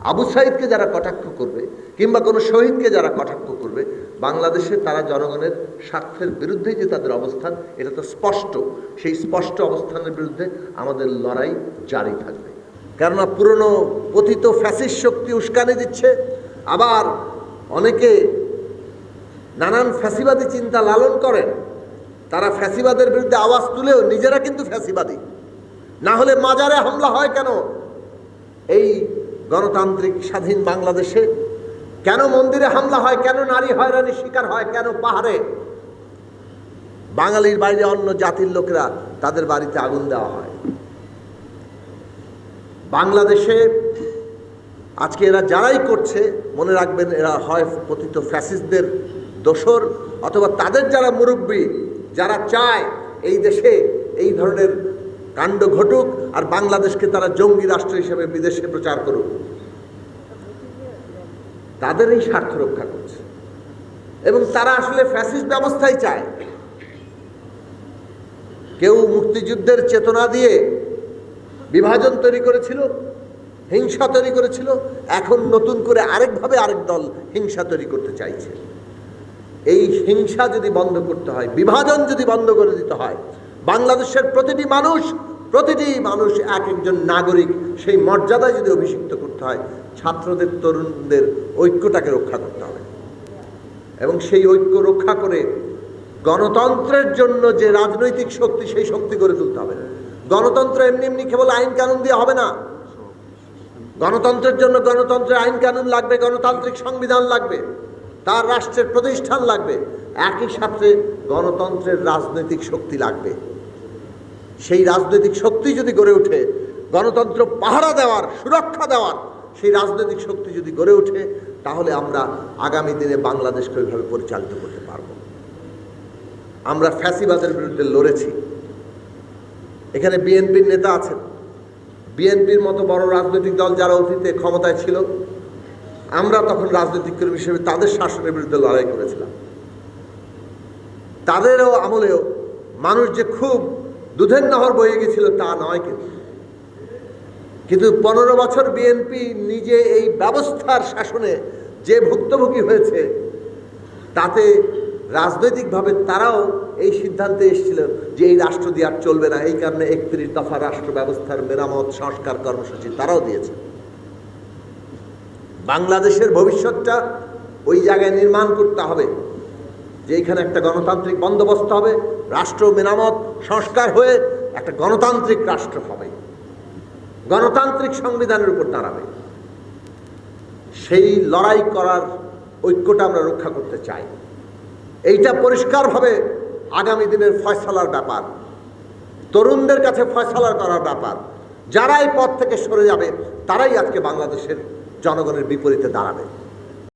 আবু সাইদকে যারা কটাক্ষ করবে কিংবা কোনো শহীদকে যারা কটাক্ষ করবে, বাংলাদেশে তারা জনগণের স্বার্থের বিরুদ্ধে যে তাদের অবস্থান, এটা তো স্পষ্ট। সেই স্পষ্ট অবস্থানের বিরুদ্ধে আমাদের লড়াই জারি থাকবে। কেননা পুরনো পতিত ফ্যাসিস্ট শক্তি উস্কানি দিচ্ছে, আবার অনেকে নানান ফ্যাসিবাদী চিন্তা লালন করেন। তারা ফ্যাসিবাদের বিরুদ্ধে আওয়াজ তুলেও নিজেরা কিন্তু ফ্যাসিবাদী। না হলে মাজারে হামলা হয় কেন এই গণতান্ত্রিক স্বাধীন বাংলাদেশে? কেন মন্দিরে হামলা হয়? কেন নারী হয়রানির শিকার হয়? কেন পাহাড়ে বাঙালির বাইরে অন্য জাতির লোকেরা তাদের বাড়িতে আগুন দেওয়া হয়? বাংলাদেশে আজকে এরা যারাই করছে, মনে রাখবেন এরা হয় পতিত ফ্যাসিস্টদের দোসর, অথবা তাদের যারা মুরব্বী, যারা চায় এই দেশে এই ধরনের কাণ্ড ঘটুক আর বাংলাদেশকে তারা জঙ্গি রাষ্ট্র হিসেবে বিদেশে প্রচার করুক, তাদের এই স্বার্থ রক্ষা করছে। এবং তারা আসলে ফ্যাসিস্ট ব্যবস্থাই চায়। কেউ মুক্তিযুদ্ধের চেতনা দিয়ে বিভাজন তৈরি করেছিল, হিংসা তৈরি করেছিল, এখন নতুন করে আরেকভাবে আরেক দল হিংসা তৈরি করতে চাইছে। এই হিংসা যদি বন্ধ করতে হয়, বিভাজন যদি বন্ধ করে দিতে হয়, বাংলাদেশের প্রতিটি মানুষ এক একজন নাগরিক, সেই মর্যাদায় যদি অভিষিক্ত করতে হয়, ছাত্রদের তরুণদের ঐক্যটাকে রক্ষা করতে হবে। এবং সেই ঐক্য রক্ষা করে গণতন্ত্রের জন্য যে রাজনৈতিক শক্তি, সেই শক্তি গড়ে তুলতে হবে। গণতন্ত্র এমনি এমনি কেবল আইন কানুন দিয়ে হবে না। গণতন্ত্রের জন্য গণতন্ত্রের আইন কানুন লাগবে, গণতান্ত্রিক সংবিধান লাগবে, তার রাষ্ট্রের প্রতিষ্ঠান লাগবে, একই সাথে গণতন্ত্রের রাজনৈতিক শক্তি লাগবে। সেই রাজনৈতিক শক্তি যদি গড়ে ওঠে, গণতন্ত্র পাহারা দেওয়ার, সুরক্ষা দেওয়ার সেই রাজনৈতিক শক্তি যদি গড়ে ওঠে, তাহলে আমরা আগামী দিনে বাংলাদেশকে ওইভাবে পরিচালিত করতে পারব। আমরা ফ্যাসিবাদের বিরুদ্ধে লড়েছি। এখানে বিএনপির নেতা আছেন, বিএনপির মতো বড় রাজনৈতিক দল যারা অতীতে ক্ষমতায় ছিল, আমরা তখন রাজনৈতিক কর্মী হিসেবে তাদের শাসনের বিরুদ্ধে লড়াই করেছিলাম। তাদেরও আমলেও মানুষ যে খুব দুধের নহর বয়ে গেছিল তা নয়, কিন্তু 15 বছর বিএনপি নিজে এই ব্যবস্থার শাসনে যে ভুক্তভোগী হয়েছে, তাতে রাজনৈতিকভাবে তারাও এই সিদ্ধান্তে এসেছিল যে এই রাষ্ট্র দিয়ে আর চলবে না। এই কারণে 31 দফা রাষ্ট্র ব্যবস্থার মেরামত সংস্কার কর্মসূচি তারাও দিয়েছে। বাংলাদেশের ভবিষ্যৎটা ওই জায়গায় নির্মাণ করতে হবে যে এখানে একটা গণতান্ত্রিক বন্দোবস্ত হবে, রাষ্ট্র মেরামত সংস্কার হয়ে একটা গণতান্ত্রিক রাষ্ট্র হবে, গণতান্ত্রিক সংবিধানের উপর দাঁড়াবে। সেই লড়াই করার ঐক্যটা আমরা রক্ষা করতে চাই। এইটা পরিষ্কারভাবে আগামী দিনের ফয়সালার ব্যাপার, তরুণদের কাছে ফয়সালা করার ব্যাপার। যারা এই পথ থেকে সরে যাবে, তারাই আজকে বাংলাদেশের জনগণের বিপরীতে দাঁড়াবে।